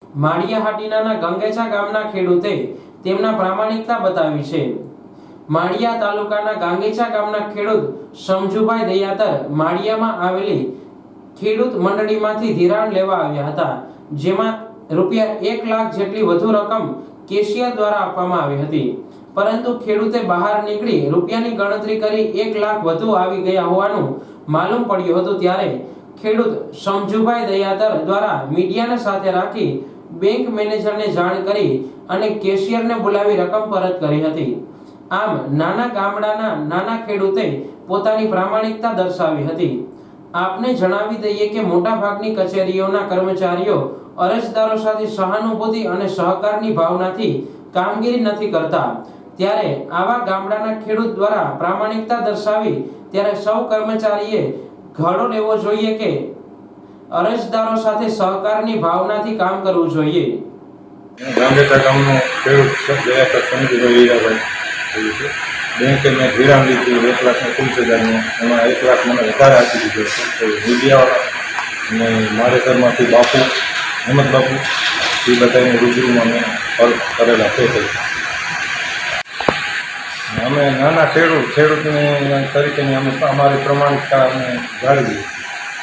માળિયાહાટીના ગંગેચા ગામના ખેડૂતે તેમના પ્રામાણિકતા બતાવી છે। માળિયા તાલુકાના ગાંગેચા ગામના ખેડૂત સમજુભાઈ દયાતર માળિયામાં આવેલી ખેડૂત મંડળીમાંથી ધિરાણ લેવા આવ્યા હતા, જેમાં ₹1 લાખ જેટલી વધુ રકમ કેશિયર દ્વારા આપવામાં આવી હતી, પરંતુ ખેડૂતે બહાર નીકળી રૂપિયાની ગણતરી કરી 1 લાખ વધુ આવી ગયા હોવાનું માલુમ પડ્યું હતું। ત્યારે ખેડૂત સમજુભાઈ દયાતર દ્વારા મીડિયાને સાથે રાખી બેંક મેનેજરને જાણ કરી અને કેશિયરને બોલાવી રકમ પરત કરી હતી। આમ નાના ગામડાના નાના ખેડૂતે પોતાની પ્રામાણિકતા દર્શાવી હતી। આપને જણાવી દઈએ કે મોટાભાગની કચેરીઓના કર્મચારીઓ અરજદારો સાથે સહાનુભૂતિ અને સહકારની ભાવનાથી કામગીરી નથી કરતા, ત્યારે આવા ગામડાના ખેડૂત દ્વારા પ્રામાણિકતા દર્શાવી ત્યારે સૌ કર્મચારીએ ઘડો લેવો જોઈએ કે અરજદારો સાથે સહકારની ભાવનાથી કામ કરવું જોઈએ। ગાંગેચા ગામનો ખેડૂત દયાતર સમજુભાઈ બેંકે મેં ધિરાણ લીધું 1,30,000નું, એમાં 1 લાખ મને વધારે આપી દીધો છે। મીડિયાવાળા અને મારે ઘરમાંથી બાપુ હેમંત બાપુ એ બધાને રૂબરૂમાં મેં કરેલા છે। અમે નાના ખેડૂતની તરીકેની અમે અમારી પ્રમાણિકતા અમે જાળવી।